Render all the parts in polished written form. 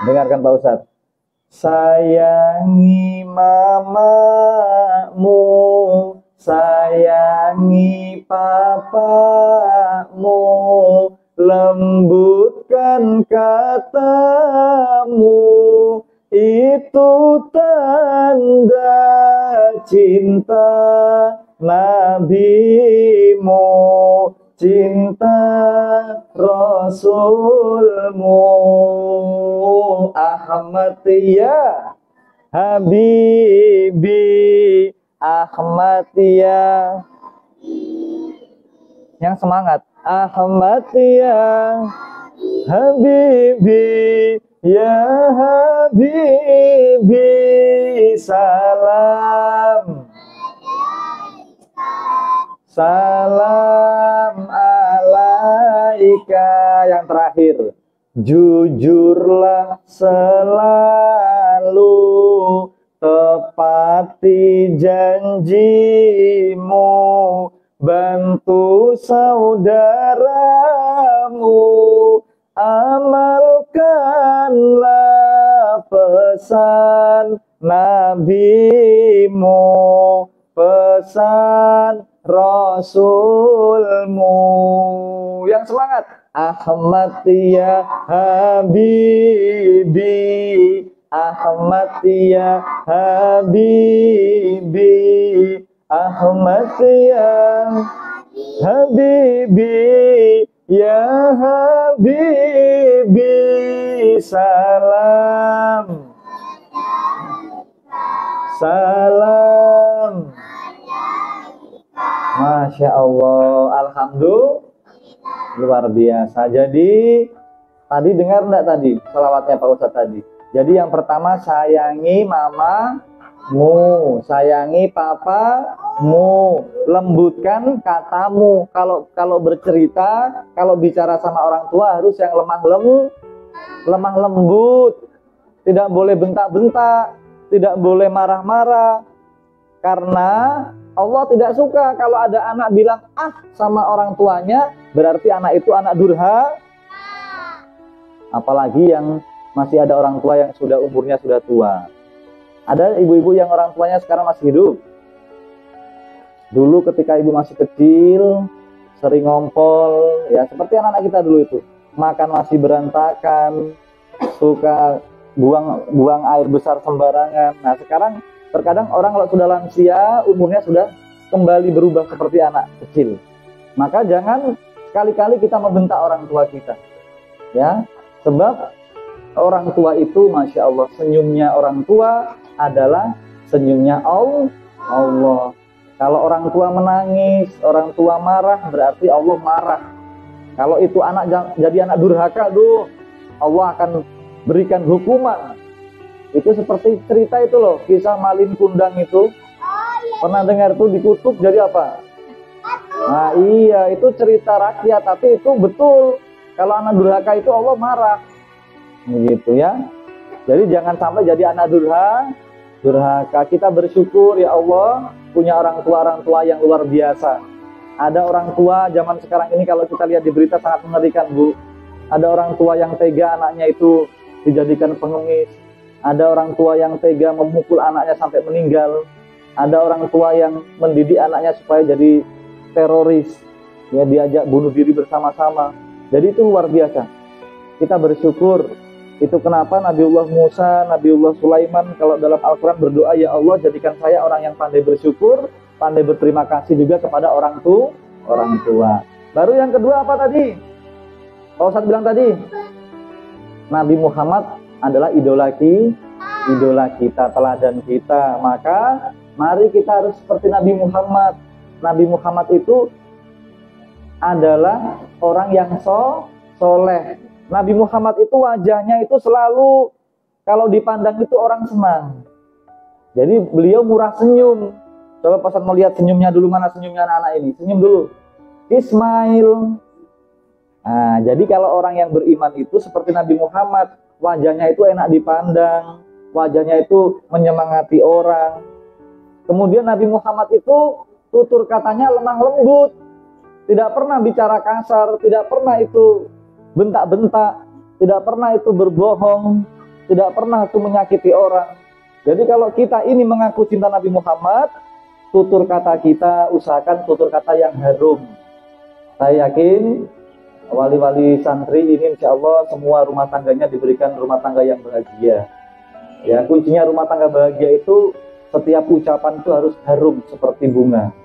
Dengarkan Pak Ustadz. Sayangi mamamu, sayangi papamu, lembutkan katamu, itu tanda cinta nabimu, cinta Rasulmu. Ahmad ya Habibi, Ahmad ya. Yang semangat. Ahmad ya Habibi, ya Habibi, salam. Salam alaika. Yang terakhir, jujurlah selalu, tepati janjimu, bantu saudaramu, amalkanlah pesan nabimu, pesan Rasulmu. Yang semangat. Ahmad ya Habibi, Ahmad ya Habibi, Ahmad ya Habibi, ya Habibi, salam. Salam. Masya Allah, alhamdulillah, luar biasa. Jadi tadi dengar enggak tadi selawatnya Pak Ustadz tadi? Jadi yang pertama, sayangi mamamu, sayangi papamu, lembutkan katamu. Kalau bercerita, kalau bicara sama orang tua harus yang lemah lembut, tidak boleh bentak-bentak, tidak boleh marah-marah, karena Allah tidak suka kalau ada anak bilang sama orang tuanya, berarti anak itu anak durhaka. Apalagi yang masih ada orang tua yang sudah umurnya sudah tua. Ada ibu-ibu yang orang tuanya sekarang masih hidup. Dulu ketika ibu masih kecil, sering ngompol, ya seperti anak-anak kita dulu itu. Makan masih berantakan, suka buang air besar sembarangan. Nah sekarang terkadang orang kalau sudah lansia, umurnya sudah kembali berubah seperti anak kecil. Maka jangan sekali-kali kita membentak orang tua kita, ya. Sebab orang tua itu, Masya Allah, senyumnya orang tua adalah senyumnya Allah. Kalau orang tua menangis, orang tua marah, berarti Allah marah. Kalau itu anak jadi anak durhaka, Allah akan berikan hukuman. Itu seperti cerita itu loh, kisah Malin Kundang itu. Pernah dengar tuh, dikutuk jadi apa? Nah iya, itu cerita rakyat, tapi itu betul. Kalau anak durhaka itu Allah marah. Begitu ya. Jadi jangan sampai jadi anak durhaka. Kita bersyukur ya Allah punya orang tua yang luar biasa. Ada orang tua zaman sekarang ini kalau kita lihat di berita sangat mengerikan, Bu. Ada orang tua yang tega anaknya itu dijadikan pengemis. Ada orang tua yang tega memukul anaknya sampai meninggal. Ada orang tua yang mendidik anaknya supaya jadi teroris, ya diajak bunuh diri bersama-sama. Jadi itu luar biasa. Kita bersyukur. Itu kenapa Nabiullah Musa, Nabiullah Sulaiman kalau dalam Al-Quran berdoa, ya Allah jadikan saya orang yang pandai bersyukur, pandai berterima kasih juga kepada orang tua. Baru yang kedua apa tadi? Pak Ustadz bilang tadi, Nabi Muhammad adalah idola kita, teladan kita. Maka mari kita harus seperti Nabi Muhammad. Nabi Muhammad itu adalah orang yang soleh. Nabi Muhammad itu wajahnya itu selalu kalau dipandang itu orang senang. Jadi beliau murah senyum. Coba pas mau lihat senyumnya dulu, mana senyumnya anak-anak ini? Senyum dulu. Ismail. Nah, jadi kalau orang yang beriman itu seperti Nabi Muhammad, wajahnya itu enak dipandang, wajahnya itu menyemangati orang. Kemudian Nabi Muhammad itu tutur katanya lemah lembut, tidak pernah bicara kasar, tidak pernah itu bentak-bentak, tidak pernah itu berbohong. tidak pernah itu menyakiti orang. Jadi kalau kita ini mengaku cinta Nabi Muhammad, tutur kata kita usahakan tutur kata yang harum. Saya yakin wali-wali santri ini insya Allah semua rumah tangganya diberikan rumah tangga yang bahagia. Ya, kuncinya rumah tangga bahagia itu setiap ucapan itu harus harum seperti bunga.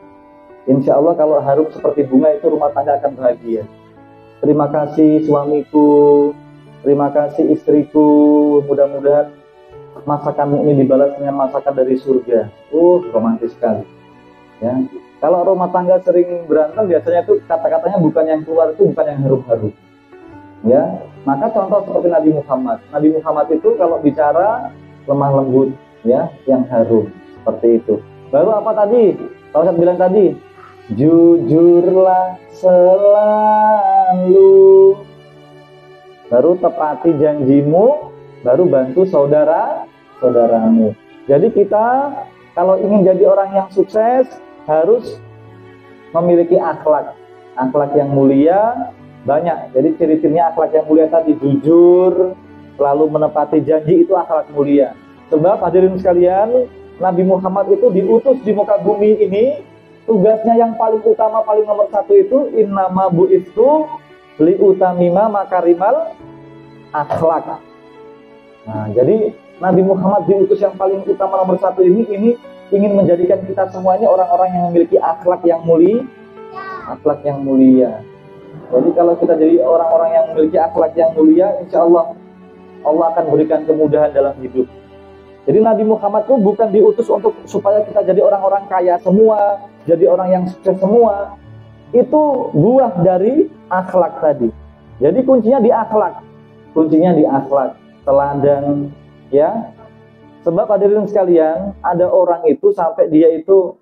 Insya Allah kalau harum seperti bunga itu rumah tangga akan bahagia. Terima kasih suamiku, terima kasih istriku, mudah-mudahan masakanmu ini dibalas dengan masakan dari surga. Romantis sekali. Ya. Kalau rumah tangga sering berantem biasanya itu kata-katanya bukan yang keluar itu bukan yang harum-harum. Ya, maka contoh seperti Nabi Muhammad. Nabi Muhammad itu kalau bicara lemah lembut, ya, yang harum seperti itu. Baru apa tadi? Kalau saya bilang tadi, jujurlah selalu. Baru tepati janjimu, baru bantu saudaramu. Jadi kita kalau ingin jadi orang yang sukses harus memiliki akhlak yang mulia banyak. Jadi ciri-cirinya akhlak yang mulia tadi jujur, selalu menepati janji, itu akhlak mulia. Sebab hadirin sekalian, Nabi Muhammad itu diutus di muka bumi ini, tugasnya yang paling utama, paling nomor satu itu innama bu'istu liutamima makarimal akhlak. Nah, jadi Nabi Muhammad diutus yang paling utama nomor satu ini ingin menjadikan kita semuanya orang-orang yang memiliki akhlak yang mulia. Jadi kalau kita jadi orang-orang yang memiliki akhlak yang mulia, insya Allah akan berikan kemudahan dalam hidup. Jadi Nabi Muhammad itu bukan diutus untuk supaya kita jadi orang-orang kaya semua, jadi orang yang sukses semua. Itu buah dari akhlak tadi. Jadi kuncinya di akhlak, teladan, ya. Sebab hadirin sekalian, ada orang itu sampai dia itu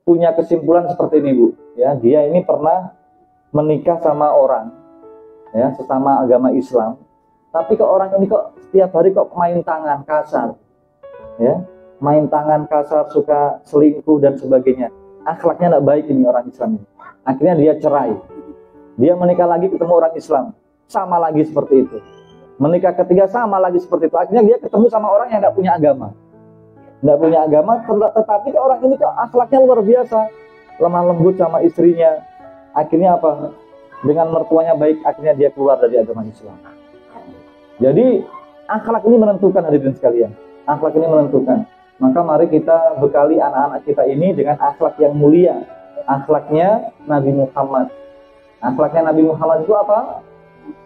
punya kesimpulan seperti ini, Bu. Ya, dia ini pernah menikah sama orang, ya, sesama agama Islam. Tapi kok orang ini kok setiap hari kok main tangan kasar, ya, main tangan kasar, suka selingkuh dan sebagainya. Akhlaknya tidak baik ini orang Islam ini. Akhirnya dia cerai. Dia menikah lagi ketemu orang Islam, sama lagi seperti itu. Menikah ketiga sama lagi seperti itu. Akhirnya dia ketemu sama orang yang nggak punya agama. Tetapi orang ini kok akhlaknya luar biasa. Lemah lembut sama istrinya. Akhirnya apa? Dengan mertuanya baik, akhirnya dia keluar dari agama Islam. Jadi akhlak ini menentukan, hadirin sekalian. Akhlak ini menentukan. Maka mari kita bekali anak-anak kita ini dengan akhlak yang mulia. Akhlaknya Nabi Muhammad. Akhlaknya Nabi Muhammad itu apa?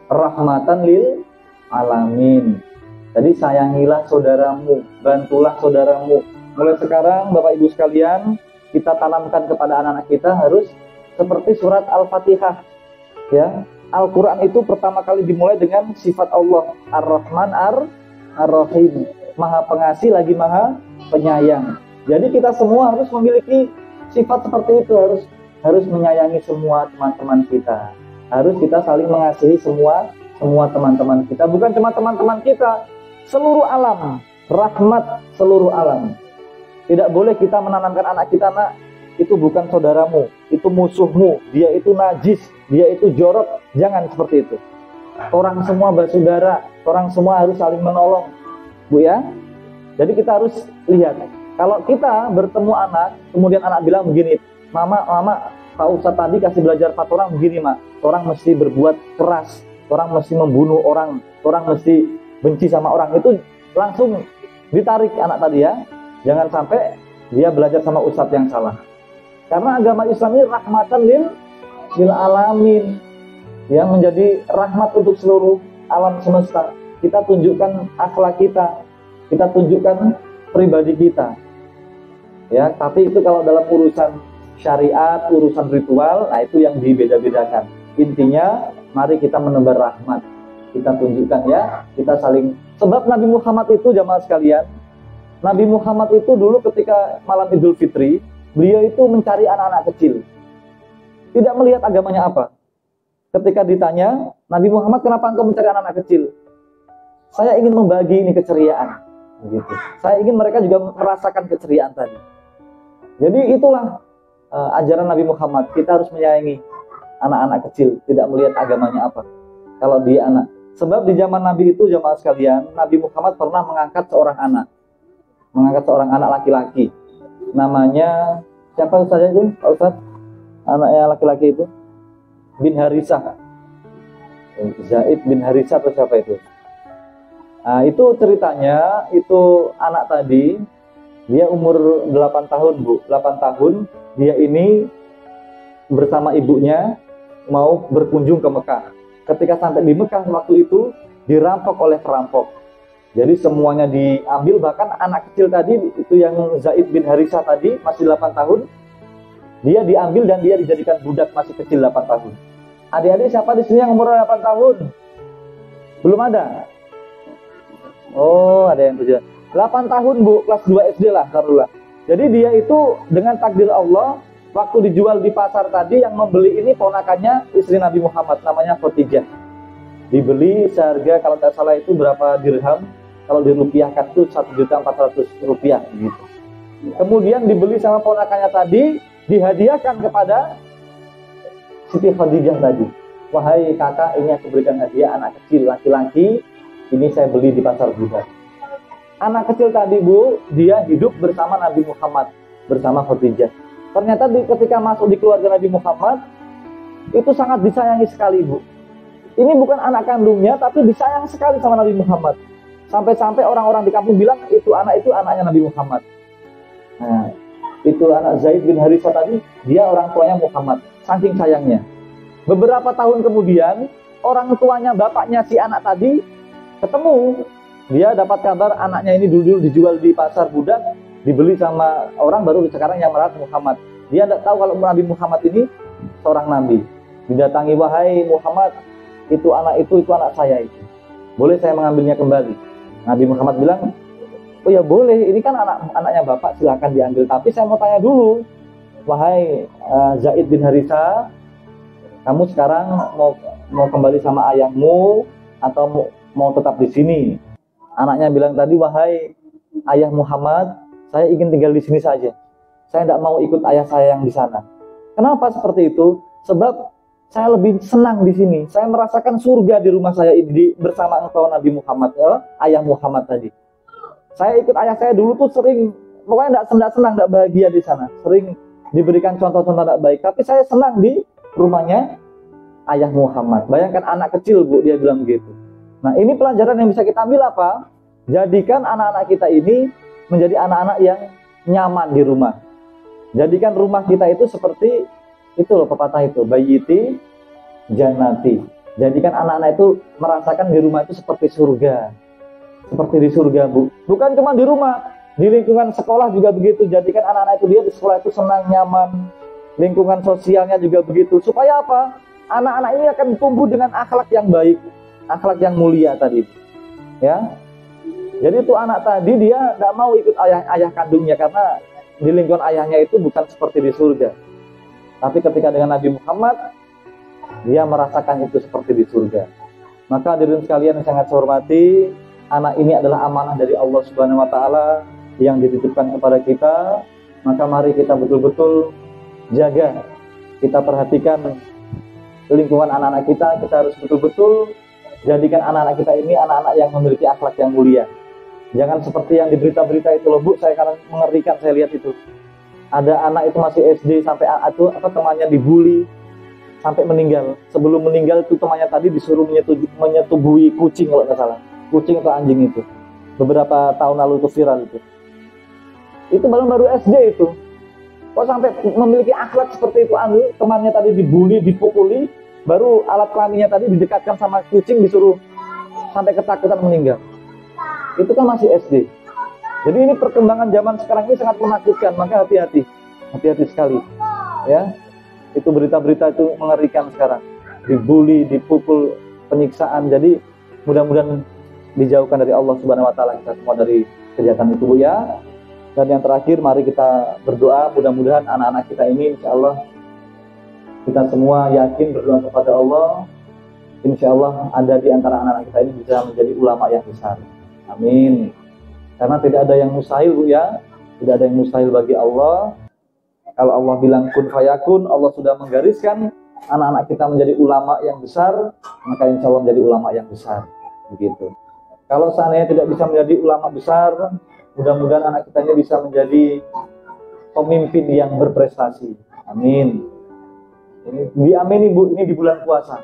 Rahmatan lil alamin. Jadi sayangilah saudaramu, bantulah saudaramu. Mulai sekarang Bapak Ibu sekalian, kita tanamkan kepada anak-anak kita harus seperti surat Al-Fatihah. Ya, Al-Qur'an itu pertama kali dimulai dengan sifat Allah, Ar-Rahman Ar-Rahim. Maha pengasih lagi maha penyayang. Jadi kita semua harus memiliki sifat seperti itu, harus menyayangi semua teman-teman kita. Harus kita saling mengasihi semua teman-teman kita, bukan cuma teman-teman kita, seluruh alam, rahmat seluruh alam. Tidak boleh kita menanamkan anak kita, nak, itu bukan saudaramu, itu musuhmu, dia itu najis, dia itu jorok. Jangan seperti itu. Orang semua bersaudara, orang semua harus saling menolong, Bu, ya. Jadi kita harus lihat, kalau kita bertemu anak, kemudian anak bilang begini, mama, Pak Ustadz tadi kasih belajar 4 orang begini, mak, orang mesti berbuat keras, orang mesti membunuh orang mesti benci sama orang, itu langsung ditarik anak tadi, ya. Jangan sampai dia belajar sama ustadz yang salah. Karena agama Islam ini rahmatan lil alamin, yang menjadi rahmat untuk seluruh alam semesta. Kita tunjukkan akhlak kita tunjukkan pribadi kita. Ya, tapi itu kalau dalam urusan syariat, urusan ritual, nah itu yang dibeda-bedakan. Intinya mari kita menebar rahmat, kita tunjukkan, ya, kita saling. Sebab Nabi Muhammad itu, jamaah sekalian, Nabi Muhammad itu dulu ketika malam Idul Fitri, beliau itu mencari anak-anak kecil, tidak melihat agamanya apa. Ketika ditanya, Nabi Muhammad, kenapa engkau mencari anak-anak kecil? Saya ingin membagi ini keceriaan, begitu. Saya ingin mereka juga merasakan keceriaan tadi. Jadi itulah ajaran Nabi Muhammad. Kita harus menyayangi anak-anak kecil, tidak melihat agamanya apa. Kalau dia anak Sebab di zaman Nabi itu, jamaah sekalian, Nabi Muhammad pernah mengangkat seorang anak laki-laki. Namanya siapa saja itu, Pak Ustaz? Anaknya laki-laki itu bin Harisah, Zaid bin Harisah atau siapa itu? Nah, itu ceritanya, itu anak tadi, dia umur 8 tahun, Bu. 8 tahun, dia ini bersama ibunya mau berkunjung ke Mekah. Ketika sampai di Mekah waktu itu, dirampok oleh perampok. Jadi semuanya diambil, bahkan anak kecil tadi, itu yang Zaid bin Harisah tadi, masih 8 tahun, dia diambil dan dia dijadikan budak masih kecil 8 tahun. Adik-adik siapa di sini yang umur 8 tahun? Belum ada? Oh, ada yang 7. 8 tahun, Bu, kelas 2 SD lah, taruhlah. Jadi dia itu dengan takdir Allah, waktu dijual di pasar tadi, yang membeli ini ponakannya istri Nabi Muhammad, namanya Khadijah. Dibeli seharga, kalau tidak salah itu berapa dirham, kalau dirupiahkan itu 1.400.000 rupiah gitu. Kemudian dibeli sama ponakannya tadi, dihadiahkan kepada Siti Khadijah tadi. Wahai kakak, ini aku berikan hadiah anak kecil laki-laki, ini saya beli di pasar budak. Anak kecil tadi, Bu, dia hidup bersama Nabi Muhammad, bersama Khadijah. Ternyata ketika masuk di keluarga Nabi Muhammad, itu sangat disayangi sekali, Bu. Ini bukan anak kandungnya, tapi disayang sekali sama Nabi Muhammad. Sampai-sampai orang-orang di kampung bilang, itu anaknya Nabi Muhammad. Nah, itu anak Zaid bin Harisah tadi, dia orang tuanya Muhammad, saking sayangnya. Beberapa tahun kemudian, orang tuanya, bapaknya si anak tadi, ketemu. Dia dapat kabar anaknya ini dulu dijual di pasar budak, dibeli sama orang, baru sekarang yang merawat Muhammad. Dia tidak tahu kalau Nabi Muhammad ini seorang nabi. Didatangi, wahai Muhammad, itu anak saya itu. Boleh saya mengambilnya kembali? Nabi Muhammad bilang, oh ya boleh, ini kan anaknya bapak, silahkan diambil. Tapi saya mau tanya dulu, wahai Zaid bin Harisah, kamu sekarang mau kembali sama ayahmu atau mau tetap di sini? Anaknya bilang tadi, wahai ayah Muhammad, saya ingin tinggal di sini saja. Saya tidak mau ikut ayah saya yang di sana. Kenapa seperti itu? Sebab saya lebih senang di sini. Saya merasakan surga di rumah saya ini bersama engkau Nabi Muhammad, ayah Muhammad tadi. Saya ikut ayah saya dulu tuh sering, pokoknya tidak senang, tidak bahagia di sana. Sering diberikan contoh-contoh tidak baik. Tapi saya senang di rumahnya ayah Muhammad. Bayangkan anak kecil, Bu, dia bilang gitu. Nah, ini pelajaran yang bisa kita ambil apa? Jadikan anak-anak kita ini menjadi anak-anak yang nyaman di rumah. Jadikan rumah kita itu seperti itu loh, pepatah itu, bayyiti jannati. Jadikan anak-anak itu merasakan di rumah itu seperti surga. Seperti di surga, Bu. Bukan cuma di rumah, di lingkungan sekolah juga begitu. Jadikan anak-anak itu dia di sekolah itu senang, nyaman. Lingkungan sosialnya juga begitu. Supaya apa? Anak-anak ini akan tumbuh dengan akhlak yang baik, akhlak yang mulia tadi. Ya. Jadi itu anak tadi dia tidak mau ikut ayah kandungnya karena di lingkungan ayahnya itu bukan seperti di surga. Tapi ketika dengan Nabi Muhammad, dia merasakan itu seperti di surga. Maka hadirin sekalian yang sangat saya hormati, anak ini adalah amanah dari Allah Subhanahu wa taala yang dititipkan kepada kita. Maka mari kita betul-betul jaga, kita perhatikan lingkungan anak-anak kita. Kita harus betul-betul jadikan anak-anak kita ini anak-anak yang memiliki akhlak yang mulia. Jangan seperti yang di berita-berita itu loh, Bu, saya karena mengerikan saya lihat itu. Ada anak itu masih SD sampai temannya dibully sampai meninggal. Sebelum meninggal itu temannya tadi disuruh menyetubuhi kucing kalau nggak salah. Kucing atau anjing itu. Beberapa tahun lalu itu viral itu. Itu baru SD itu. Kok sampai memiliki akhlak seperti itu? Temannya tadi dibully, dipukuli, baru alat kelaminnya tadi didekatkan sama kucing, disuruh sampai ketakutan meninggal. Itu kan masih SD. Jadi ini perkembangan zaman sekarang ini sangat menakutkan, maka hati-hati sekali. Ya, itu berita-berita itu mengerikan sekarang. Dibully, dipukul, penyiksaan. Jadi mudah-mudahan dijauhkan dari Allah Subhanahu Wa Taala kita semua dari kejahatan itu, Bu, ya. Dan yang terakhir, mari kita berdoa mudah-mudahan anak-anak kita ini, insya Allah kita semua yakin berdoa kepada Allah. Insya Allah ada di antara anak-anak kita ini bisa menjadi ulama yang besar. Amin. Karena tidak ada yang mustahil, Bu, ya. Tidak ada yang mustahil bagi Allah. Kalau Allah bilang kun fayakun, Allah sudah menggariskan anak-anak kita menjadi ulama yang besar, maka insya Allah menjadi ulama yang besar. Begitu. Kalau seandainya tidak bisa menjadi ulama besar, mudah-mudahan anak kita ini bisa menjadi pemimpin yang berprestasi. Amin. Ini diamini Bu, ini di bulan puasa.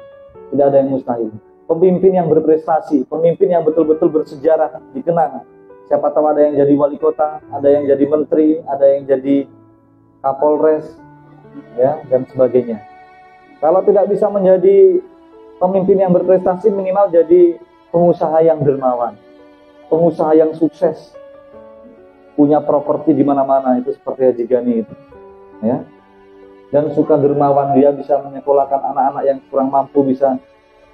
Tidak ada yang mustahil. Pemimpin yang berprestasi, pemimpin yang betul-betul bersejarah, dikenang. Siapa tahu ada yang jadi wali kota, ada yang jadi menteri, ada yang jadi kapolres, ya, dan sebagainya. Kalau tidak bisa menjadi pemimpin yang berprestasi, minimal jadi pengusaha yang dermawan, pengusaha yang sukses, punya properti di mana-mana, itu seperti Haji Gani itu, ya. Dan suka dermawan, dia bisa menyekolahkan anak-anak yang kurang mampu, bisa.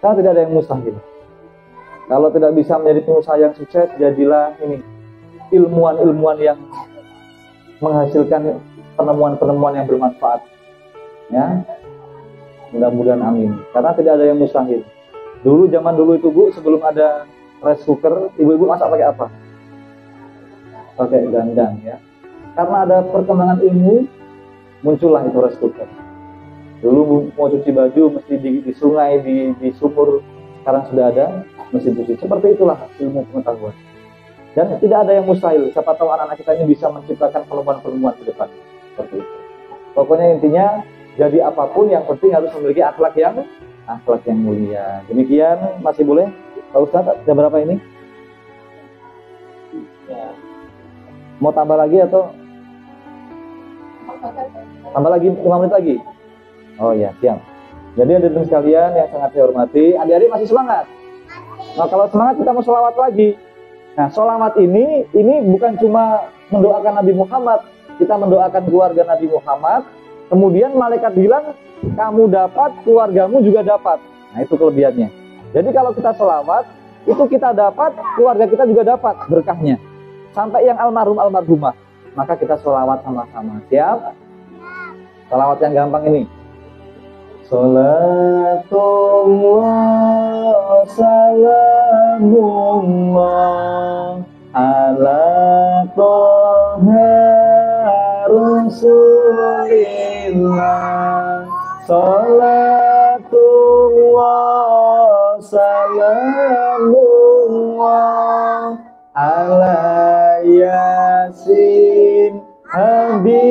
Karena tidak ada yang mustahil. Kalau tidak bisa menjadi pengusaha yang sukses, jadilah ini ilmuwan-ilmuwan yang menghasilkan penemuan-penemuan yang bermanfaat, ya. Mudah-mudahan amin. Karena tidak ada yang mustahil. Dulu, zaman dulu itu Bu, sebelum ada rice cooker, ibu-ibu masak pakai apa? Pakai gandang, ya. Karena ada perkembangan ilmu, muncullah itu rice cooker. Dulu mau cuci baju mesti di sungai, di sumur. Sekarang sudah ada mesin cuci. Seperti itulah ilmu pengetahuan. Dan tidak ada yang mustahil. Siapa tahu anak-anak kita ini bisa menciptakan penemuan-penemuan ke depan. Seperti itu. Pokoknya intinya, jadi apapun yang penting harus memiliki akhlak yang mulia. Demikian, masih boleh Pak Ustadz, ada berapa ini? Ya. Mau tambah lagi atau tambah lagi 5 menit lagi? Oh ya, siap. Jadi hadirin sekalian yang sangat saya hormati, adik-adik masih semangat? Nah, kalau semangat kita mau sholawat lagi. Nah, sholawat ini bukan cuma mendoakan Nabi Muhammad, kita mendoakan keluarga Nabi Muhammad. Kemudian malaikat bilang, kamu dapat, keluargamu juga dapat. Nah, itu kelebihannya. Jadi kalau kita sholawat, itu kita dapat, keluarga kita juga dapat berkahnya. Sampai yang almarhumah. Maka kita sholawat sama-sama. Siap? Sholawat yang gampang ini. Salatullah salamullah ala toha Rasulillah. Salatullah salamullah ala yasin habibillah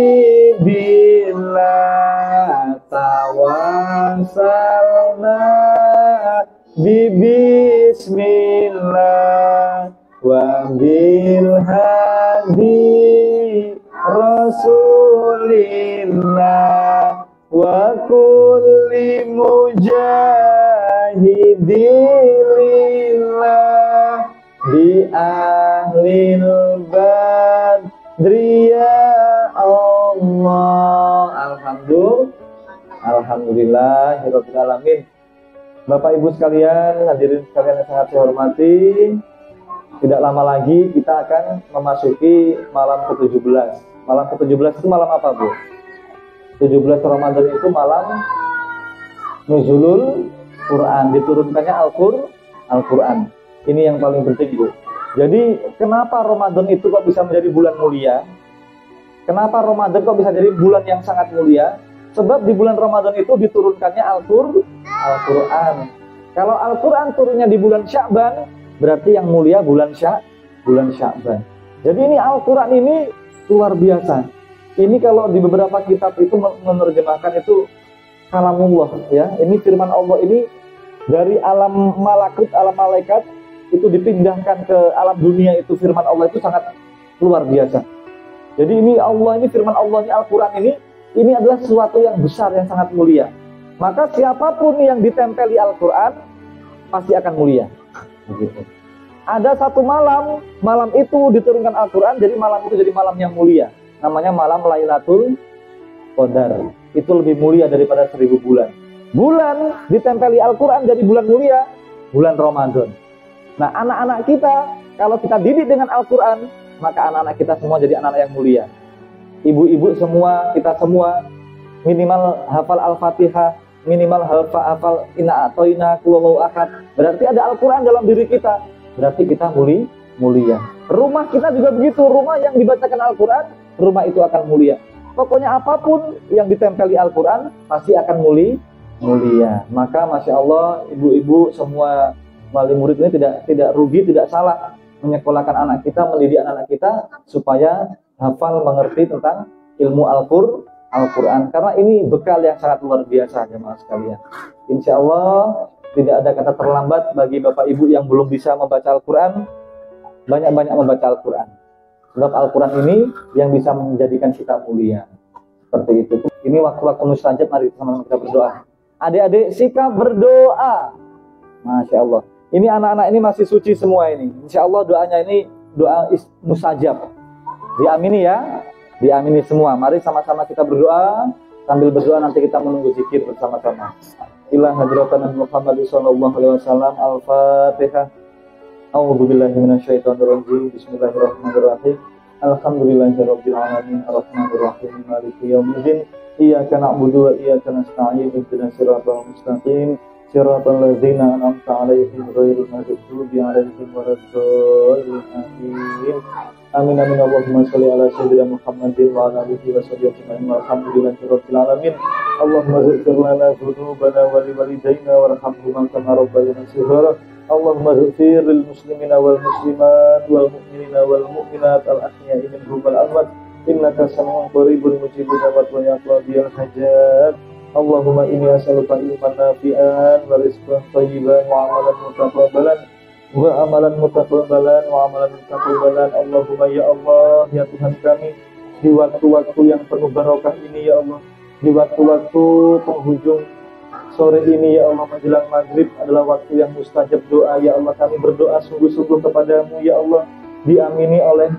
tawasalna bismillah wa bil hadi rasulillah wa kulli mujahidillah di ahlil badri ya Allah. Alhamdulillahirabbil alamin. Bapak Ibu sekalian, hadirin sekalian yang sangat saya hormati, tidak lama lagi kita akan memasuki malam ke-17. Malam ke-17 itu malam apa, Bu? 17 Ramadan itu malam Nuzulul Quran, diturunkannya Al-Quran. Ini yang paling penting, Bu. Jadi kenapa Ramadan itu kok bisa menjadi bulan mulia? Kenapa Ramadan kok bisa jadi bulan yang sangat mulia? Sebab di bulan Ramadan itu diturunkannya Al-Quran. Kalau Al-Quran turunnya di bulan Sya'ban, berarti yang mulia bulan Sya'ban. Jadi ini Al-Quran ini luar biasa. Ini kalau di beberapa kitab itu menerjemahkan itu kalamullah, ya. Ini firman Allah ini dari alam malakut, alam malaikat itu dipindahkan ke alam dunia, itu firman Allah itu sangat luar biasa. Jadi ini Allah, ini firman Allah, ini Al-Quran ini adalah sesuatu yang besar, yang sangat mulia. Maka siapapun yang ditempeli Al-Quran pasti akan mulia. Begitu. Ada satu malam itu diturunkan Al-Quran, jadi malam itu jadi malam yang mulia. Namanya malam Lailatul Qadar. Itu lebih mulia daripada 1000 bulan. Bulan ditempeli Al-Quran jadi bulan mulia, bulan Ramadan. Nah, anak-anak kita, kalau kita didik dengan Al-Quran, maka anak-anak kita semua jadi anak-anak yang mulia. Ibu-ibu semua, kita semua minimal hafal Al-Fatihah, minimal hafal Inna Atoina, Kulullahu Ahad. Berarti ada Al-Quran dalam diri kita. Berarti kita mulia. Rumah kita juga begitu. Rumah yang dibacakan Al-Quran, rumah itu akan mulia. Pokoknya apapun yang ditempeli Al-Quran pasti akan mulia. Maka Masya Allah, ibu-ibu semua wali murid ini tidak rugi, tidak salah menyekolahkan anak kita, mendidik anak kita supaya hafal, mengerti tentang ilmu Al-Quran. Karena ini bekal yang sangat luar biasa jemaah sekalian. Insya Allah tidak ada kata terlambat bagi Bapak Ibu yang belum bisa membaca Al-Quran. Banyak-banyak membaca Al-Quran. Sebab Al-Quran ini yang bisa menjadikan kita mulia. Seperti itu. Ini waktu-waktu mustajab, mari sama-sama kita berdoa. Adik-adik sikap berdoa. Masya Allah. Ini anak-anak ini masih suci semua ini. Insya Allah doanya ini doa mustajab. Diamini ya. Diamini semua. Mari sama-sama kita berdoa. Sambil berdoa nanti kita menunggu zikir bersama-sama. Ila hadratan Muhammad sallallahu alaihi wasallam. Al-Fatihah. A'udzubillahi minasyaitonirrajim. Bismillahirrahmanirrahim. Alhamdulillahirabbil alamin. Arrahmanirrahim. Maliki yaumiddin. Iyyaka na'budu wa iyyaka nasta'in. Ihdinas siratal mustaqim. Siratal ladzina an'amta 'alaihim ghairil maghdubi 'alaihim waladdallin. Amin. Amin amin. Allahumma shalli ala sayyidina Muhammadin wa ala alihi wa sahbihi ajma'in. Walhamdulillahirabbil alamin. Allahumma ighfir lana dzunubana wa liwalidayna warhamhuma kama rabbayana shighara. Allahumma ighfir lil muslimina wal muslimat wal mu'minina wal mu'minat al ahya'i minhum wal amwat. Innaka sami'un qaribun mujibud da'wat wa yaqdiyal hajat. Allahumma inni as'aluka ilman nafi'an wa rizqan thayyiban wa amalan mutaqabbalan Allahumma ya Allah, ya Tuhan kami, di waktu-waktu yang penuh barokah ini ya Allah, di waktu-waktu penghujung sore ini ya Allah menjelang maghrib adalah waktu yang mustajab doa ya Allah. Kami berdoa sungguh-sungguh kepadamu ya Allah, diamini oleh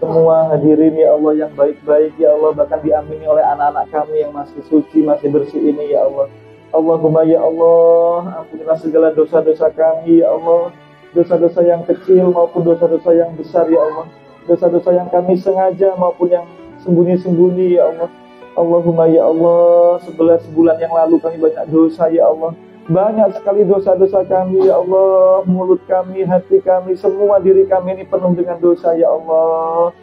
semua hadirin ya Allah yang baik-baik ya Allah, bahkan diamini oleh anak-anak kami yang masih suci, masih bersih ini ya Allah. Allahumma ya Allah, ampunilah segala dosa-dosa kami ya Allah, dosa-dosa yang kecil maupun dosa-dosa yang besar ya Allah, dosa-dosa yang kami sengaja maupun yang sembunyi-sembunyi ya Allah. Allahumma ya Allah, 11 bulan yang lalu kami banyak dosa ya Allah, banyak sekali dosa-dosa kami ya Allah, mulut kami, hati kami, semua diri kami ini penuh dengan dosa ya Allah.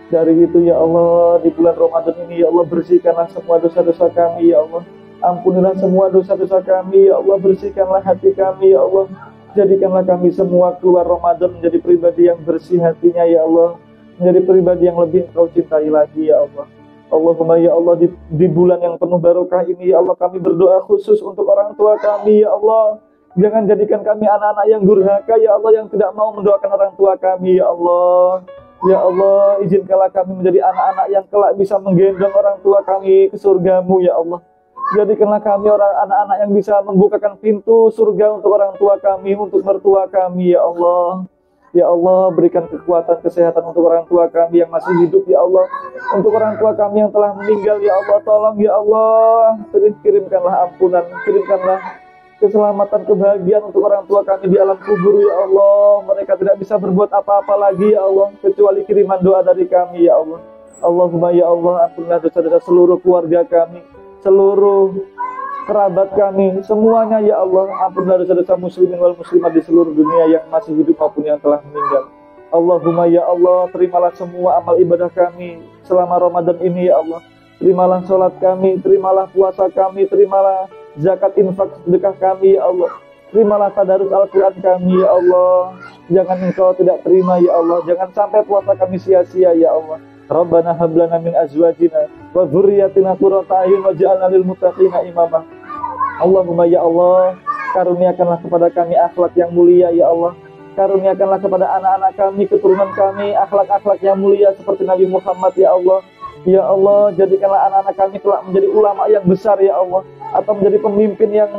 Dari itu ya Allah, di bulan Ramadan ini ya Allah, bersihkanlah semua dosa-dosa kami ya Allah, ampunilah semua dosa-dosa kami ya Allah, bersihkanlah hati kami ya Allah. Jadikanlah kami semua keluar Ramadan menjadi pribadi yang bersih hatinya ya Allah, menjadi pribadi yang lebih Engkau cintai lagi ya Allah. Allahumma ya Allah, di bulan yang penuh barokah ini ya Allah, kami berdoa khusus untuk orang tua kami ya Allah. Jangan jadikan kami anak-anak yang durhaka ya Allah, yang tidak mau mendoakan orang tua kami ya Allah. Ya Allah, izinkanlah kami menjadi anak-anak yang kelak bisa menggendong orang tua kami ke surgamu ya Allah. Jadikanlah kami anak-anak yang bisa membukakan pintu surga untuk orang tua kami, untuk mertua kami ya Allah. Ya Allah, berikan kekuatan, kesehatan untuk orang tua kami yang masih hidup ya Allah. Untuk orang tua kami yang telah meninggal ya Allah, tolong ya Allah, kirimkanlah ampunan, kirimkanlah keselamatan, kebahagiaan untuk orang tua kami di alam kubur ya Allah. Mereka tidak bisa berbuat apa-apa lagi ya Allah, kecuali kiriman doa dari kami ya Allah. Allahumma ya Allah, ampunilah dosa-dosa seluruh keluarga kami, seluruh kerabat kami, semuanya ya Allah. Ampunilah dosa-dosa muslimin wal muslimat di seluruh dunia yang masih hidup maupun yang telah meninggal. Allahumma ya Allah, terimalah semua amal ibadah kami selama Ramadan ini ya Allah. Terimalah sholat kami, terimalah puasa kami, terimalah zakat infak sedekah kami ya Allah. Terimalah tadarus Al-Quran kami ya Allah. Jangan Engkau tidak terima ya Allah, jangan sampai puasa kami sia-sia ya Allah. Rabbana hablana min azwajina wa dzurriyyatina qurrata a'yun waj'alna lil muttaqina imama. Allahumma ya Allah, karuniakanlah kepada kami akhlak yang mulia ya Allah. Karuniakanlah kepada anak-anak kami, keturunan kami, akhlak-akhlak yang mulia seperti Nabi Muhammad ya Allah. Ya Allah, jadikanlah anak-anak kami kelak menjadi ulama yang besar ya Allah, atau menjadi pemimpin yang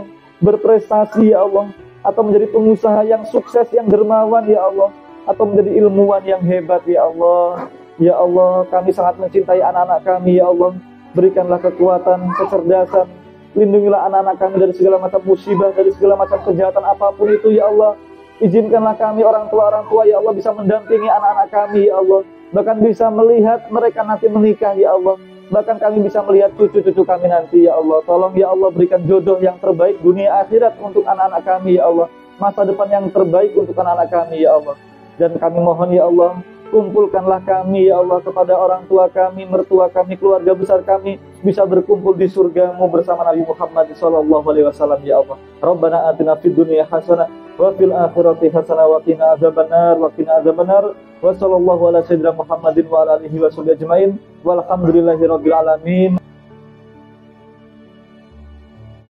berprestasi ya Allah, atau menjadi pengusaha yang sukses, yang dermawan ya Allah, atau menjadi ilmuwan yang hebat ya Allah. Ya Allah, kami sangat mencintai anak-anak kami ya Allah. Berikanlah kekuatan, kecerdasan, lindungilah anak-anak kami dari segala macam musibah, dari segala macam kejahatan apapun itu ya Allah. Izinkanlah kami orang tua ya Allah bisa mendampingi anak-anak kami ya Allah. Bahkan bisa melihat mereka nanti menikah ya Allah. Bahkan kami bisa melihat cucu-cucu kami nanti ya Allah. Tolong ya Allah, berikan jodoh yang terbaik dunia akhirat untuk anak-anak kami ya Allah. Masa depan yang terbaik untuk anak-anak kami ya Allah. Dan kami mohon ya Allah, Kumpulkanlah kami ya Allah kepada orang tua kami, mertua kami, keluarga besar kami bisa berkumpul di surga-Mu bersama Nabi Muhammad sallallahu alaihi wasallam ya Allah. Rabbana atina fid dunya hasanah wa fil akhirati hasanah wa qina adzabannar wa qina adzabannar. Wa sallallahu ala sayyidina Muhammadin wa ala alihi wa sahbihi ajmain. Walhamdulillahirabbil alamin.